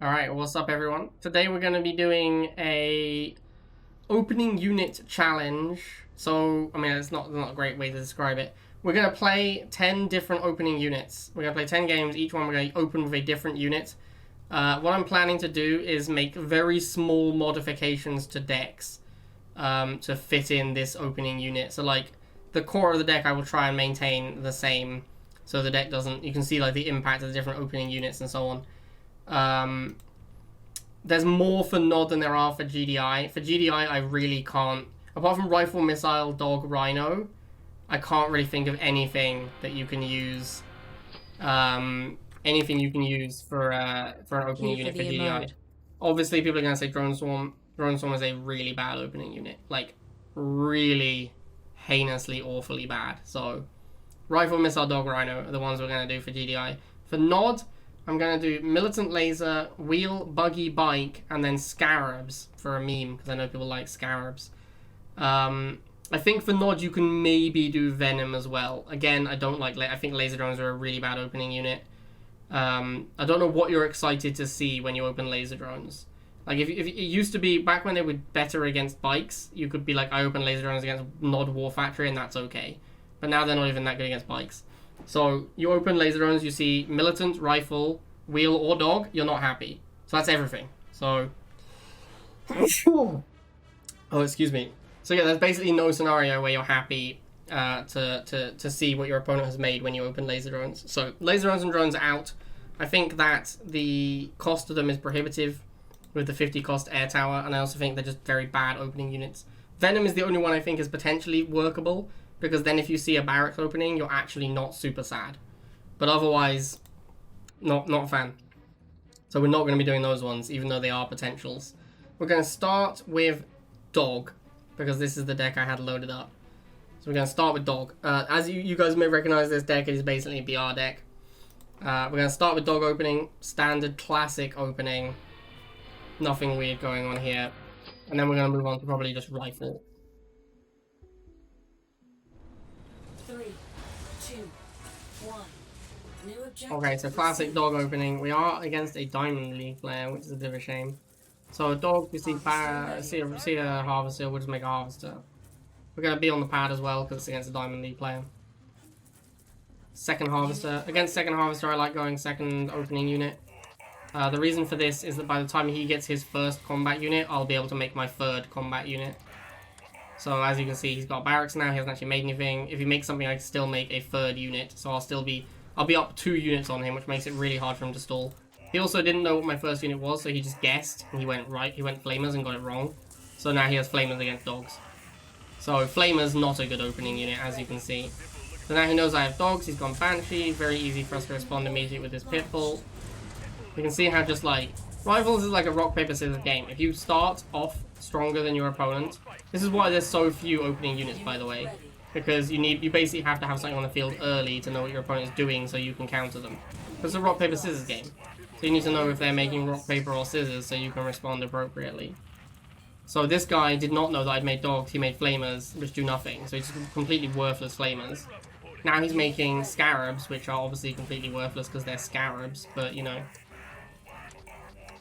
Alright, what's up everyone? Today we're going to be doing a opening unit challenge. So, I mean, it's not a great way to describe it. We're going to play 10 different opening units. We're going to play 10 games, each one we're going to open with a different unit. What I'm planning to do is make very small modifications to decks to fit in this opening unit. So, like, the core of the deck I will try and maintain the same, so the deck doesn't... You can see, like, the impact of the different opening units and so on. There's more for Nod than there are for GDI. For GDI, I really can't... Apart from Rifle, Missile, Dog, Rhino, I can't really think of anything that you can use... anything you can use for an opening unit for GDI. Obviously, people are going to say Drone Swarm. Drone Swarm is a really bad opening unit. Like, really heinously, awfully bad. So, Rifle, Missile, Dog, Rhino are the ones we're going to do for GDI. For Nod, I'm going to do Militant Laser, Wheel, Buggy, Bike, and then Scarabs for a meme, because I know people like Scarabs. I think for Nod, you can maybe do Venom as well. Again, I don't like... I think Laser Drones are a really bad opening unit. I don't know what you're excited to see when you open Laser Drones. Like, if it used to be, back when they were better against bikes, you could be like, I open Laser Drones against Nod War Factory, and that's okay. But now they're not even that good against bikes. So, you open Laser Drones, you see Militant, Rifle, Wheel, or Dog, you're not happy. So that's everything. So... oh, excuse me. So yeah, there's basically no scenario where you're happy to see what your opponent has made when you open Laser Drones. So, Laser Drones and Drones are out. I think that the cost of them is prohibitive with the 50 cost Air Tower, and I also think they're just very bad opening units. Venom is the only one I think is potentially workable, because then if you see a barracks opening, you're actually not super sad. But otherwise, not a fan. So we're not going to be doing those ones, even though they are potentials. We're going to start with Dog, because this is the deck I had loaded up. So we're going to start with Dog. As you guys may recognize, this deck is basically a BR deck. We're going to start with Dog opening, standard classic opening. Nothing weird going on here. And then we're going to move on to probably just Rifle. 3, 2, 1. New objective. Okay, so classic Dog opening. We are against a Diamond League player, which is a bit of a shame. So Dog, we see a Harvester, we'll just make a Harvester. We're going to be on the pad as well, because it's against a Diamond League player. Second Harvester. Against second Harvester, I like going second opening unit. The reason for this is that by the time he gets his first combat unit, I'll be able to make my third combat unit. So as you can see, he's got barracks now, he hasn't actually made anything. If he makes something, I can still make a third unit. So I'll be up 2 units on him, which makes it really hard for him to stall. He also didn't know what my first unit was, so he just guessed, and he went Flamers and got it wrong. So now he has Flamers against Dogs. So Flamers, not a good opening unit, as you can see. So now he knows I have Dogs, he's gone Banshee, very easy for us to respond immediately with this Pitbull. You can see how just like, Rivals is like a rock, paper, scissors game. If you start off stronger than your opponent, this is why there's so few opening units, by the way. Because you basically have to have something on the field early to know what your opponent is doing so you can counter them. It's a rock, paper, scissors game. So you need to know if they're making rock, paper, or scissors so you can respond appropriately. So this guy did not know that I'd made Dogs, he made Flamers, which do nothing. So he's completely worthless Flamers. Now he's making Scarabs, which are obviously completely worthless because they're Scarabs, but you know.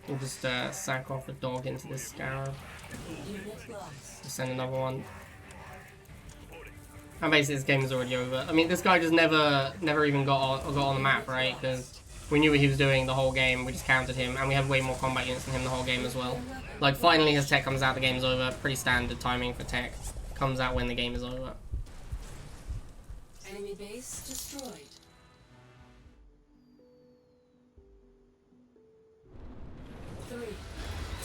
We'll just sack off a Dog into this Scarab. Just send another one. And basically this game is already over. I mean, this guy just never even got on the map, right? Because we knew what he was doing the whole game, we just countered him, and we have way more combat units than him the whole game as well. Like, finally his tech comes out, the game's over. Pretty standard timing for tech. Comes out when the game is over. Enemy base destroyed. 3,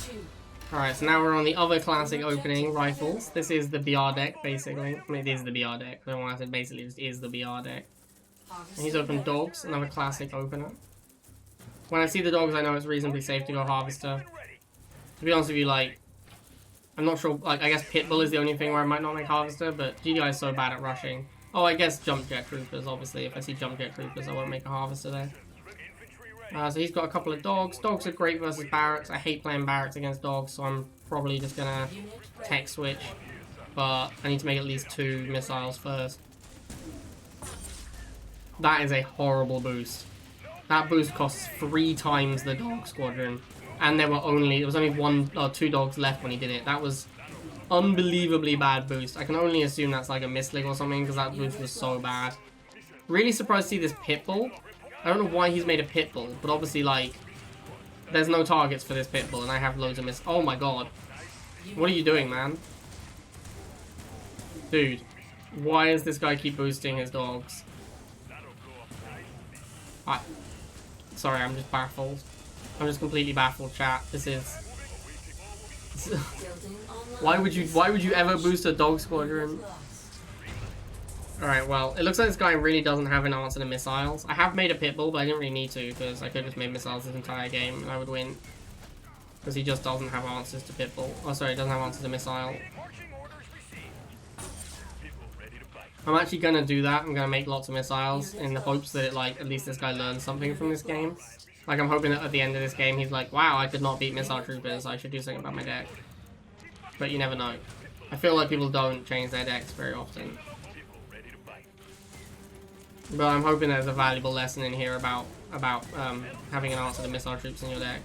2. Alright, so now we're on the other classic opening, Rifles. This is the BR deck, basically. I mean, it is the BR deck. I don't want to say basically, it just is the BR deck. And he's opened Dogs, another classic opener. When I see the Dogs, I know it's reasonably safe to go Harvester. To be honest with you, like, I'm not sure, like, I guess Pitbull is the only thing where I might not make Harvester, but GDI is so bad at rushing. Oh, I guess Jump Jet Troopers, obviously. If I see Jump Jet Troopers, I won't make a Harvester there. So he's got a couple of Dogs. Dogs are great versus Barracks. I hate playing Barracks against Dogs, so I'm probably just gonna tech switch. But I need to make at least 2 missiles first. That is a horrible boost. That boost costs 3 times the Dog Squadron. and there was only one or two dogs left when he did it. That was unbelievably bad boost. I can only assume that's like a misclick or something because that boost was so bad. Really surprised to see this Pitbull. I don't know why he's made a Pitbull, but obviously like there's no targets for this Pitbull and I have loads of miss. Oh my god. What are you doing, man? Dude, why does this guy keep boosting his dogs? Sorry, I'm just baffled. I'm just completely baffled, chat. This is... Why would you ever boost a dog squadron? Alright, well, it looks like this guy really doesn't have an answer to missiles. I have made a Pitbull, but I didn't really need to, because I could have just made missiles this entire game, and I would win. Because he just doesn't have answers to Pitbull. Oh, sorry, he doesn't have answers to missile. I'm actually gonna do that. I'm gonna make lots of missiles in the hopes that, like, at least this guy learns something from this game. Like, I'm hoping that at the end of this game, he's like, wow, I could not beat missile troopers. I should do something about my deck. But you never know. I feel like people don't change their decks very often. But I'm hoping there's a valuable lesson in here about having an answer to missile troops in your deck.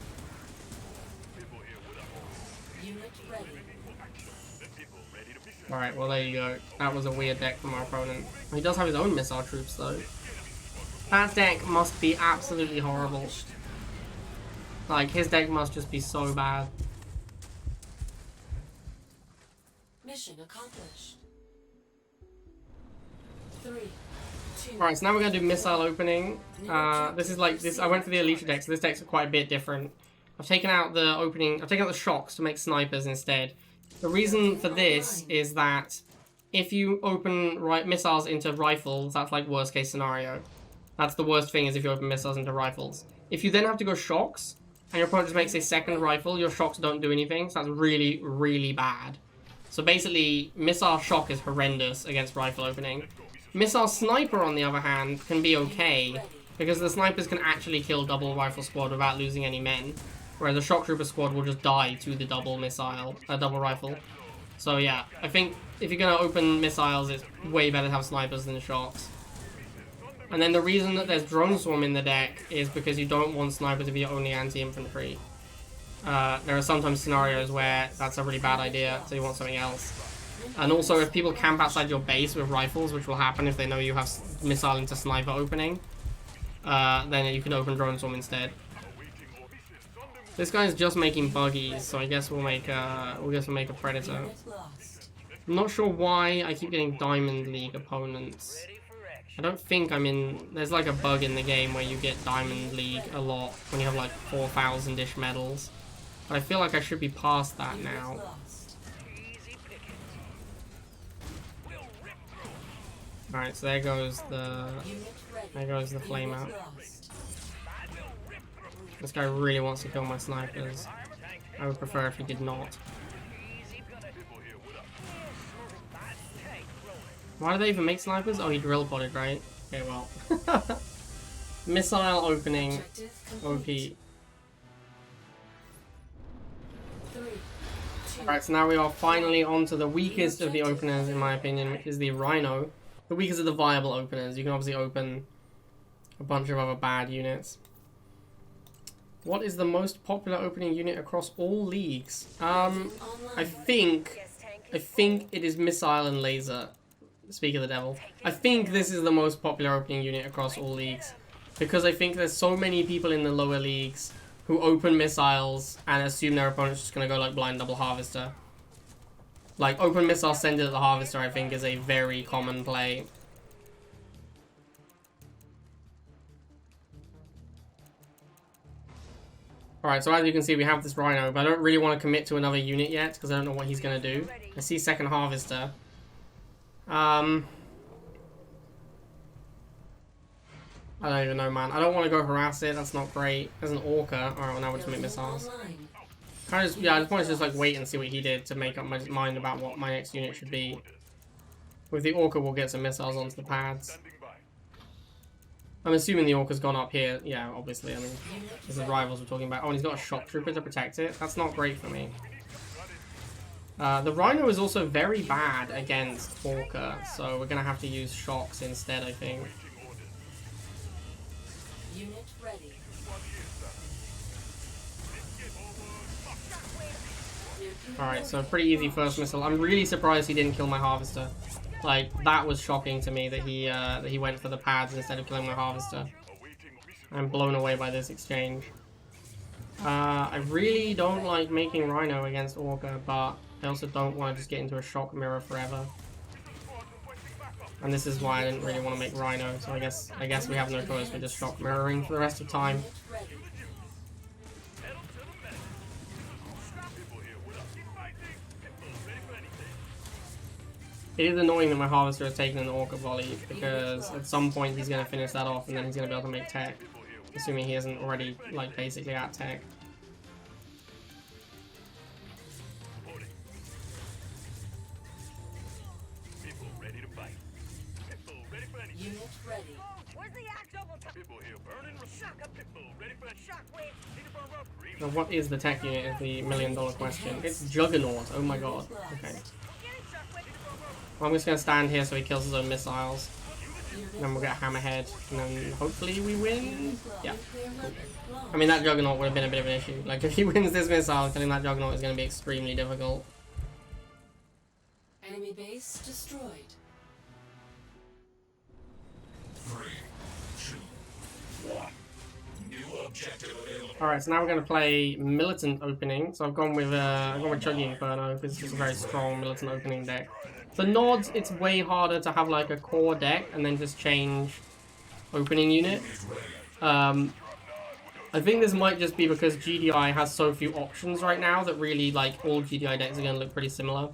Alright, well there you go. That was a weird deck from our opponent. He does have his own missile troops though. That deck must be absolutely horrible. Like, his deck must just be so bad. Mission accomplished. 3, 2. Alright, so now we're gonna do missile opening. This is like this. I went for the Alicia deck, so this deck's quite a bit different. I've taken out the opening. I've taken out the shocks to make snipers instead. The reason for this is that if you open missiles into rifles, that's like worst case scenario. That's the worst thing, is if you open missiles into rifles. If you then have to go shocks, and your opponent just makes a second rifle, your shocks don't do anything, so that's really, really bad. So basically, missile shock is horrendous against rifle opening. Missile sniper, on the other hand, can be okay, because the snipers can actually kill double rifle squad without losing any men. Whereas the shock trooper squad will just die to the double rifle. So yeah, I think if you're gonna open missiles, it's way better to have snipers than shocks. And then the reason that there's drone swarm in the deck is because you don't want sniper to be your only anti-infantry. There are sometimes scenarios where that's a really bad idea, so you want something else. And also, if people camp outside your base with rifles, which will happen if they know you have missile into sniper opening, then you can open drone swarm instead. This guy's just making buggies, so I guess we'll make a predator. I'm not sure why I keep getting Diamond League opponents. I don't think I'm in... There's like a bug in the game where you get Diamond League a lot when you have like 4,000-ish medals. But I feel like I should be past that now. Alright, so there goes the flame out. This guy really wants to kill my snipers. I would prefer if he did not. Why do they even make snipers? Oh, he drill potted, right? Okay, well. Missile opening. OP. Alright, so now we are finally on to the weakest of the openers, in my opinion, which is the Rhino. The weakest of the viable openers. You can obviously open a bunch of other bad units. What is the most popular opening unit across all leagues? I think it is Missile and Laser. Speak of the devil. I think this is the most popular opening unit across all leagues. Because I think there's so many people in the lower leagues who open missiles and assume their opponent's just going to go like blind double harvester. Like, open missile, send it at the harvester, I think, is a very common play. Alright, so as you can see, we have this Rhino, but I don't really want to commit to another unit yet, because I don't know what he's going to do. I see second harvester. I don't even know, man. I don't want to go harass it, that's not great. There's an Orca. Alright, well now we're just make missiles. I just wanted to just like wait and see what he did to make up my mind about what my next unit should be. With the Orca, we'll get some missiles onto the pads. I'm assuming the Orca's gone up here. Yeah, obviously. I mean, this is the rivals we're talking about. Oh, and he's got a shock trooper to protect it. That's not great for me. The Rhino is also very bad against Orca, so we're gonna have to use shocks instead, I think. Unit ready. Alright, so pretty easy first missile. I'm really surprised he didn't kill my Harvester. Like, that was shocking to me that he went for the pads instead of killing my Harvester. I'm blown away by this exchange. I really don't like making Rhino against Orca, but I also don't want to just get into a shock mirror forever. And this is why I didn't really want to make Rhino, so I guess we have no choice, we're just shock mirroring for the rest of time. It is annoying that my Harvester has taken an Orca volley, because at some point he's going to finish that off and then he's going to be able to make tech. Assuming he isn't already, like, basically at tech. Unit ready. Where's the actual people here burning? Shock up people ready for a shockwave. Now what is the tech unit is the million-dollar question. It's Juggernaut, oh my god. Okay. Well, I'm just going to stand here so he kills his own missiles. And then we'll get Hammerhead, and then hopefully we win. Yeah. Cool. I mean, that Juggernaut would have been a bit of an issue. Like, if he wins this missile, killing that Juggernaut is going to be extremely difficult. Enemy base destroyed. 3, 2, 1. New objective available. Alright, so now we're going to play Militant Opening. So I've gone with Chuggy Inferno, because it's a very strong Militant Opening deck. For Nods, it's way harder to have like a core deck and then just change opening unit. I think this might just be because GDI has so few options right now that really like all GDI decks are going to look pretty similar.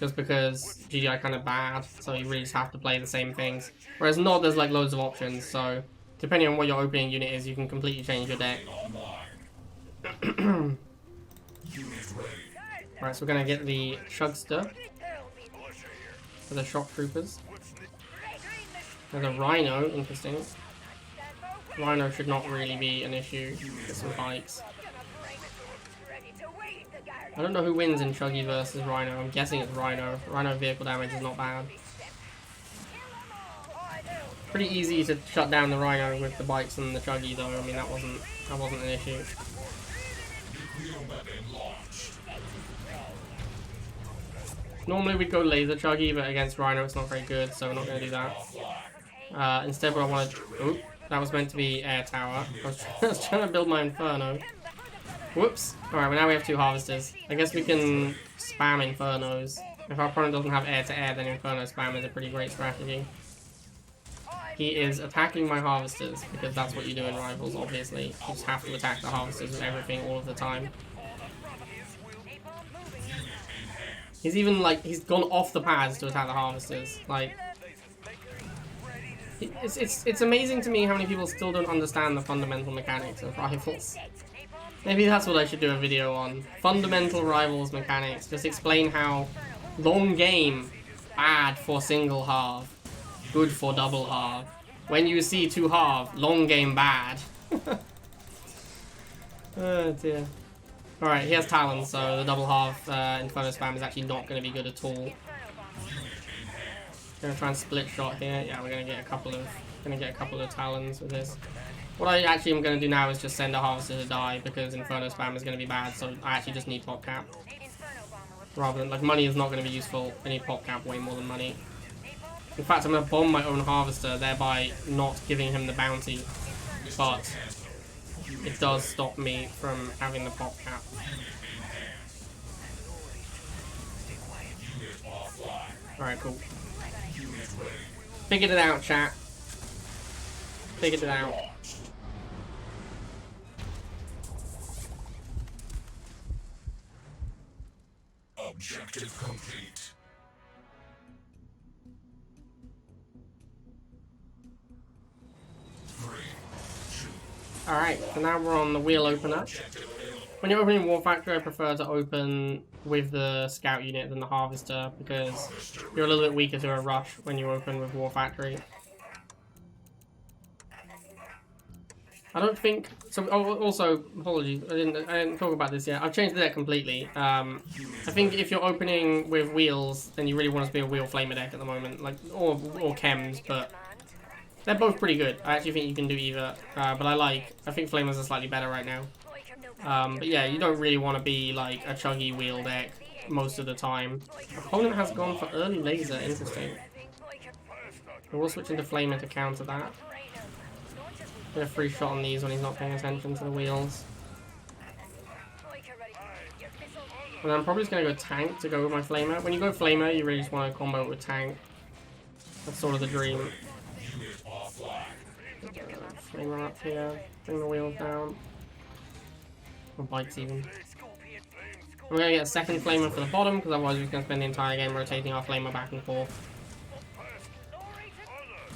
Just because GDI kind of bad, so you really just have to play the same things. Whereas Nod, there's like loads of options, so depending on what your opening unit is, you can completely change your deck. Alright, so we're going to get the Chugster for the Shock Troopers. There's a Rhino, interesting. Rhino should not really be an issue. Get some bikes. I don't know who wins in Chuggy versus Rhino. I'm guessing it's Rhino. Rhino vehicle damage is not bad. Pretty easy to shut down the Rhino with the bikes and the Chuggy though. I mean that wasn't an issue. Normally we'd go Laser Chuggy, but against Rhino it's not very good, so we're not going to do that. Instead what I want to... Oop, that was meant to be Air Tower. I was trying to build my Inferno. Whoops. Alright, well now we have 2 Harvesters. I guess we can spam Infernos. If our opponent doesn't have air-to-air, then Inferno spam is a pretty great strategy. He is attacking my Harvesters, because that's what you do in Rivals, obviously. You just have to attack the Harvesters with everything all of the time. He's even, like, he's gone off the pads to attack the Harvesters. Like, it's amazing to me how many people still don't understand the fundamental mechanics of Rivals. Maybe that's what I should do a video on. Fundamental Rivals mechanics. Just explain how long game, bad for single halve, good for double halve. When you see 2 halve, long game bad. Oh dear. Alright, he has Talons, so the double half Inferno spam is actually not going to be good at all. Gonna try and split shot here. Yeah, we're gonna get a couple of Talons with this. What I actually am gonna do now is just send a Harvester to die because Inferno spam is gonna be bad, so I actually just need pop cap. Rather than, like, money is not gonna be useful. I need pop cap way more than money. In fact, I'm gonna bomb my own Harvester, thereby not giving him the bounty. But it does stop me from having the pop cap. Alright, cool. Figured it out, chat. Figured it out. Objective complete. Alright, so now we're on the wheel opener. When you're opening War Factory, I prefer to open with the Scout unit than the Harvester because you're a little bit weaker to a rush when you open with War Factory. I don't think... So, oh, also, apologies, I didn't talk about this yet. I've changed the deck completely. I think if you're opening with wheels, then you really want to be a wheel flamer deck at the moment, like or chems, but they're both pretty good. I actually think you can do either, but I think flamers are slightly better right now. But yeah, you don't really want to be like a chuggy wheel deck most of the time. Opponent has gone for early laser, interesting. We'll switch into Flamer to counter that. Get a free shot on these when he's not paying attention to the wheels. And I'm probably just going to go tank to go with my Flamer. When you go Flamer, you really just want to combo it with tank. That's sort of the dream. Flamer up here, bring the wheels down. Or bikes even. We're going to get a second Flamer for the bottom, because otherwise we're just going to spend the entire game rotating our Flamer back and forth.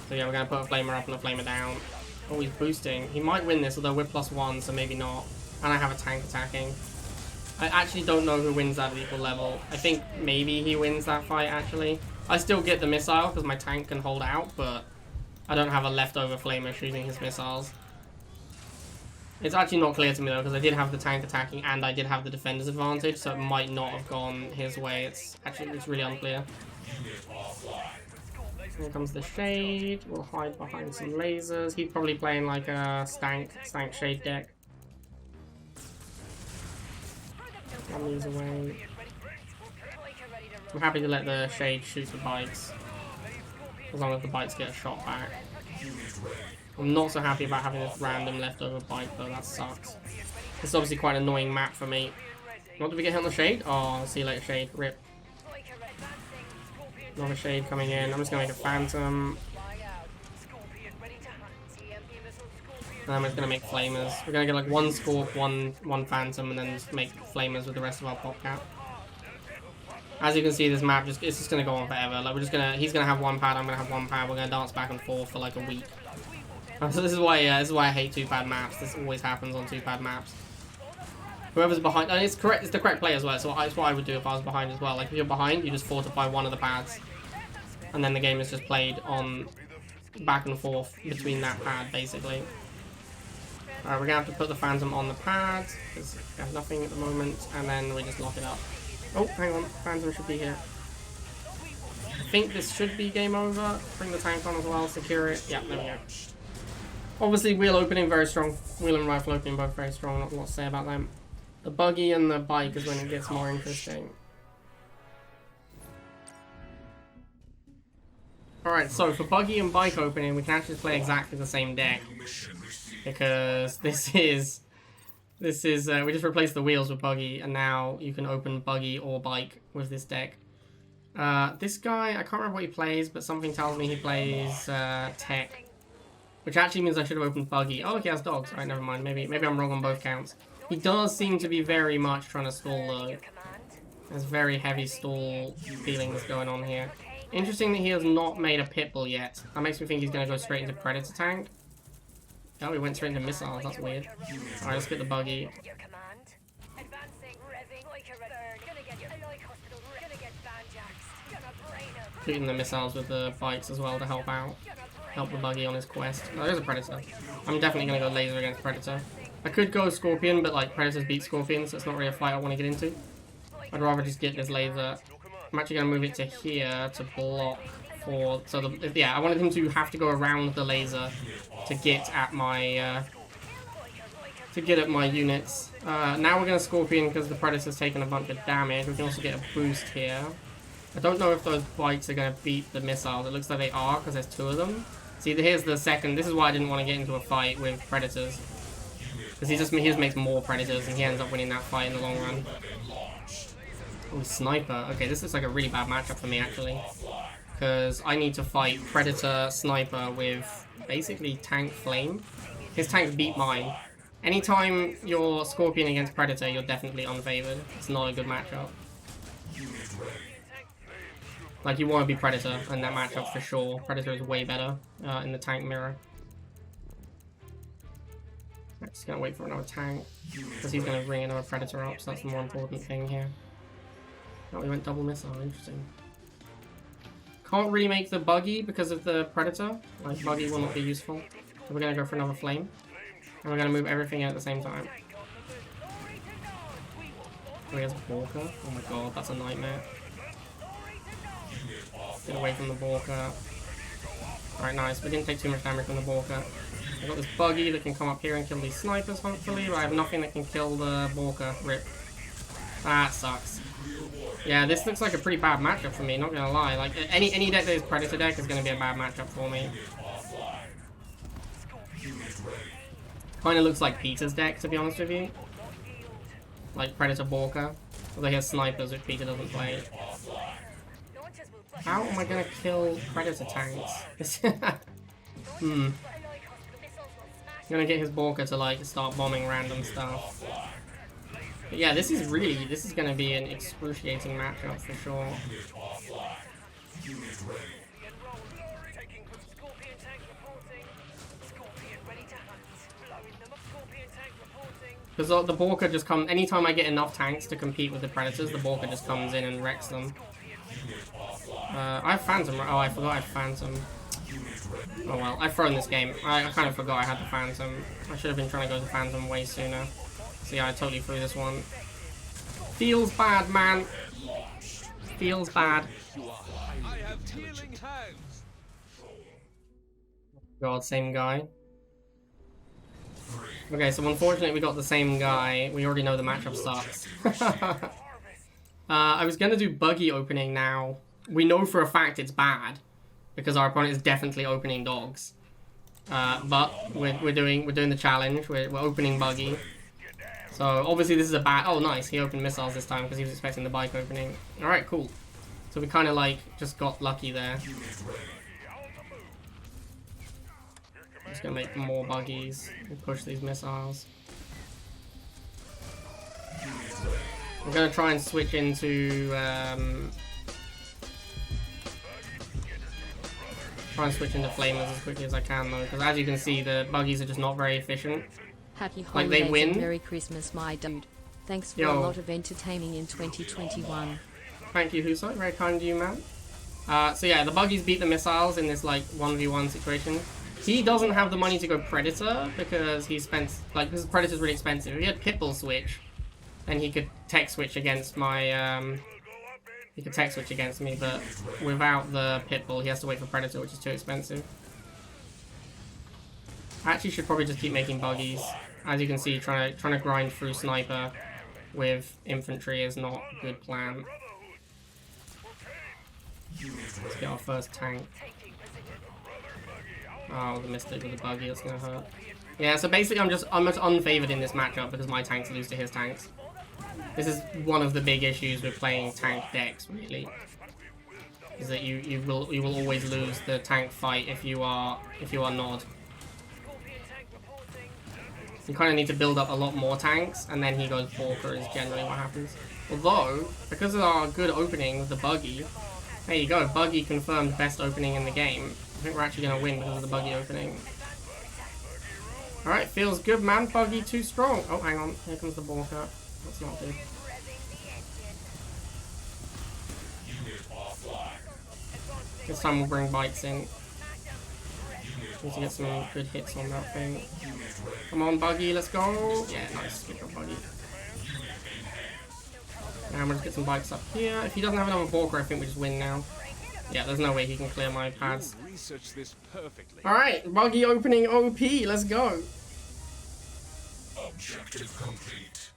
So yeah, we're going to put a Flamer up and a Flamer down. Oh, he's boosting. He might win this, although we're +1, so maybe not. And I have a tank attacking. I actually don't know who wins that at equal level. I think maybe he wins that fight, actually. I still get the missile, because my tank can hold out, but I don't have a leftover Flamer shooting his missiles. It's actually not clear to me, though, because I did have the tank attacking and I did have the defender's advantage, so it might not have gone his way. It's really unclear. Here comes the Shade. We'll hide behind some lasers. He's probably playing like a stank Shade deck. Get these away. I'm happy to let the Shade shoot the bikes, as long as the bikes get a shot back. I'm not so happy about having this random leftover bike though, that sucks. This is obviously quite an annoying map for me. What, did we get hit on the Shade? Oh, see you later, Shade. Rip. Another Shade coming in. I'm just gonna make a Phantom. And I'm just gonna make Flamers. We're gonna get like one Scorp, one Phantom, and then just make Flamers with the rest of our pop cap. As you can see, this map it's just gonna go on forever. Like he's gonna have one pad, I'm gonna have one pad. We're gonna dance back and forth for like a week. So this is why I hate 2-pad maps. This always happens on 2-pad maps. Whoever's behind, and it's correct. It's the correct play as well. So it's what I would do if I was behind as well. Like if you're behind, you just fortify one of the pads, and then the game is just played on back and forth between that pad, basically. Alright, we're gonna have to put the Phantom on the pad because we have nothing at the moment, and then we just lock it up. Oh, hang on, Phantom should be here. I think this should be game over. Bring the tank on as well, secure it. Yeah, there we go. Obviously, wheel opening very strong. Wheel and rifle opening both very strong. Not a lot to say about them. The buggy and the bike is when it gets more interesting. Alright, so for buggy and bike opening, we can actually play exactly the same deck. Because this is we just replaced the wheels with buggy, and now you can open buggy or bike with this deck. This guy, I can't remember what he plays, but something tells me he plays tech. Which actually means I should have opened buggy. Oh, look, he has dogs. Alright, never mind. Maybe I'm wrong on both counts. He does seem to be very much trying to stall though. There's very heavy stall feelings going on here. Interesting that he has not made a Pitbull yet. That makes me think he's going to go straight into Predator tank. Oh, he went straight into missiles. That's weird. Alright, let's get the buggy. Shooting the missiles with the bikes as well to help out. Help the buggy on his quest. Oh, there's a Predator. I'm definitely going to go laser against Predator. I could go Scorpion, but like Predators beat Scorpion, so it's not really a fight I want to get into. I'd rather just get this laser. I'm actually going to move it to here to block for... So, yeah, I wanted him to have to go around the laser to get at my... units. Now we're going to Scorpion because the Predator's taken a bunch of damage. We can also get a boost here. I don't know if those bikes are going to beat the missiles. It looks like they are because there's 2 of them. See, here's the second. This is why I didn't want to get into a fight with Predators. Because he just makes more Predators and he ends up winning that fight in the long run. Oh, Sniper. Okay, this looks like a really bad matchup for me, actually. Because I need to fight Predator, Sniper with basically Tank Flame. His tank beat mine. Anytime you're Scorpion against Predator, you're definitely unfavored. It's not a good matchup. Like, you want to be Predator in that matchup for sure. Predator is way better in the tank mirror. I'm just going to wait for another tank. Because he's going to bring another Predator up, so that's the more important thing here. Oh, we went double missile. Interesting. Can't really make the buggy because of the Predator. Like, buggy will not be useful. So we're going to go for another flame. And we're going to move everything in at the same time. Oh, he has Borka. Oh my god, that's a nightmare. Get away from the Borka. Alright, nice. We didn't take too much damage from the Borka. I've got this buggy that can come up here and kill these snipers, hopefully, but I have nothing that can kill the Borka. Rip. That sucks. Yeah, this looks like a pretty bad matchup for me, not gonna lie. Like, any deck that is Predator deck is gonna be a bad matchup for me. Kinda looks like Peter's deck, to be honest with you. Like Predator Borka. Although he has snipers, which Peter doesn't play. How am I gonna kill Predator tanks? I'm gonna get his Borka to like start bombing random stuff. But yeah, this is gonna be an excruciating matchup for sure. Because the Borka just comes, anytime I get enough tanks to compete with the Predators, the Borka just comes in and wrecks them. I have Phantom, oh I forgot I have Phantom. Oh well, I've thrown this game. I kind of forgot I had the Phantom. I should have been trying to go to Phantom way sooner. So yeah, I totally threw this one. Feels bad, man. Feels bad. God, same guy. Okay, so unfortunately we got the same guy. We already know the matchup sucks. I was gonna do buggy opening now. We know for a fact it's bad because our opponent is definitely opening dogs. But we're doing the challenge. We're opening buggy. So obviously this is a bad. Oh, nice. He opened missiles this time because he was expecting the bike opening. All right, cool. So we kind of like just got lucky there. Just gonna make more buggies and push these missiles. I'm gonna try and switch into flamers as quickly as I can though, because as you can see, the buggies are just not very efficient. Happy Like holidays they win. and Merry Christmas, my dude. Thanks for Yo. a lot of entertaining in 2021. Thank you, Huso. Very kind of you, man. So yeah, the buggies beat the missiles in this like 1v1 situation. He doesn't have the money to go Predator because he spent like this Predator's really expensive. If he had Pitbull switch, then he could tech switch against my he could tech switch against me, but without the Pitbull, he has to wait for Predator, which is too expensive. I actually should probably just keep making buggies. As you can see, trying to grind through sniper with infantry is not a good plan. Let's get our first tank. Oh, the mistake with the buggy, that's gonna hurt. Yeah, so basically I'm just unfavored in this matchup because my tanks lose to his tanks. This is one of the big issues with playing tank decks, really. Is that you will always lose the tank fight if you are Nod. You kind of need to build up a lot more tanks, and then he goes Borka is generally what happens. Although, because of our good opening with the buggy, there you go, buggy confirmed best opening in the game. I think we're actually going to win because of the buggy opening. Alright, feels good, man. Buggy too strong. Oh, hang on. Here comes the Borka. That's not good. This time we'll bring bikes in. Need to get some good hits on that thing. Come on, buggy, let's go. Yeah, nice. Good job, buggy. Now I'm going to get some bikes up here. If he doesn't have another Borka, I think we just win now. Yeah, there's no way he can clear my pads. Alright, buggy opening OP, let's go. Objective complete.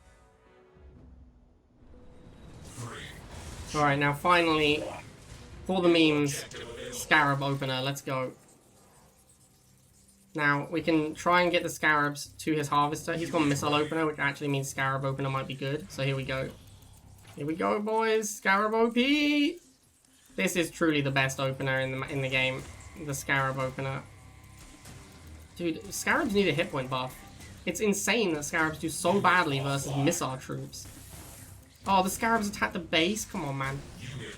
Alright, now finally, for the memes, Scarab opener, let's go. Now, we can try and get the Scarabs to his Harvester. He's got Missile Opener, which actually means Scarab Opener might be good. So here we go. Here we go, boys. Scarab OP! This is truly the best opener in the game. The Scarab Opener. Dude, Scarabs need a hit point buff. It's insane that Scarabs do so badly versus missile troops. Oh, the Scarabs attack the base? Come on, man.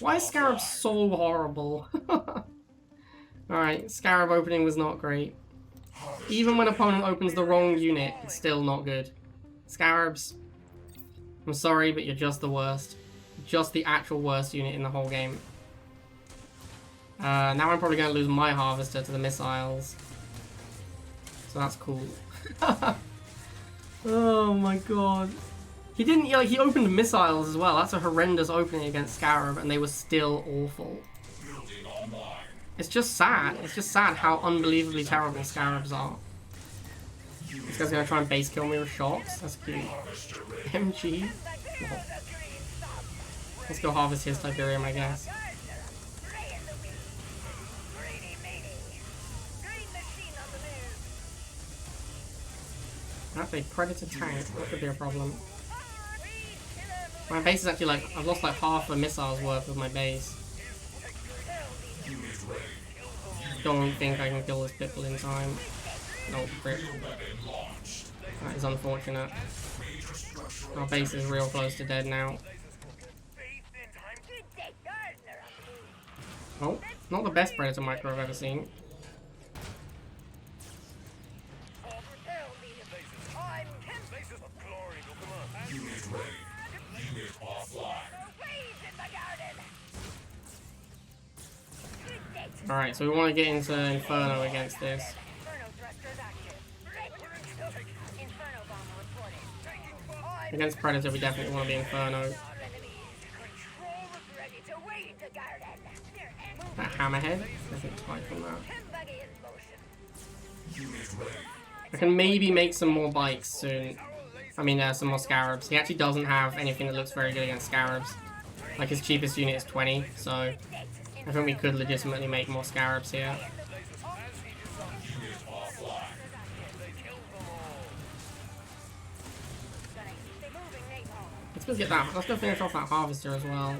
Why is Scarab so horrible? Alright, Scarab opening was not great. Even when opponent opens the wrong unit, it's still not good. Scarabs, I'm sorry, but you're just the worst. Just the actual worst unit in the whole game. Now I'm probably going to lose my Harvester to the missiles. So that's cool. Oh my god. He didn't, like, he opened missiles as well. That's a horrendous opening against Scarab, and they were still awful. It's just sad. It's just sad how unbelievably terrible Scarabs are. This guy's gonna try and base kill me with shots. That's cute. MG. Oh. Let's go harvest his Tiberium, I guess. That's a Predator tank. That could be a problem. My base is actually like, I've lost like half a missile's worth of my base. Don't think I can kill this Pitbull in time. No, rip. That is unfortunate. Our base is real close to dead now. Oh, not the best Predator micro I've ever seen. Alright, so we want to get into Inferno against this. Against Predator, we definitely want to be Inferno. That Hammerhead? I think it's fine from that. I can maybe make some more bikes soon. I mean, some more Scarabs. He actually doesn't have anything that looks very good against Scarabs. Like, his cheapest unit is 20, so I think we could legitimately make more Scarabs here. Let's go get that. Let's go finish off that Harvester as well.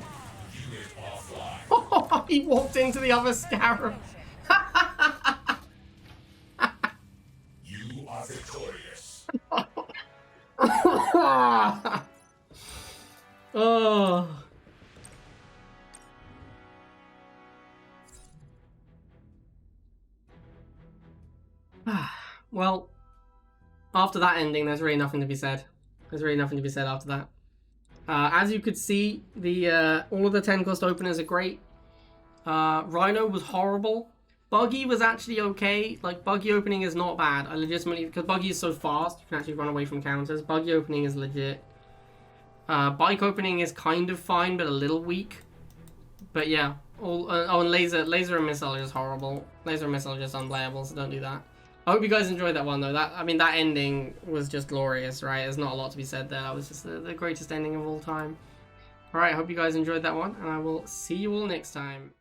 Oh, he walked into the other Scarab. You are victorious. Oh. Well, after that ending, there's really nothing to be said. There's really nothing to be said after that. As you could see, the all of the 10 cost openers are great. Rhino was horrible. Buggy was actually okay. Like, Buggy opening is not bad. I legitimately, because Buggy is so fast, you can actually run away from counters. Buggy opening is legit. Bike opening is kind of fine, but a little weak. But yeah, all oh, and laser and missile are just horrible. Laser and missile are just unplayable, so don't do that. I hope you guys enjoyed that one though. I mean, that ending was just glorious, right? There's not a lot to be said there. That was just the greatest ending of all time. Alright, I hope you guys enjoyed that one, and I will see you all next time.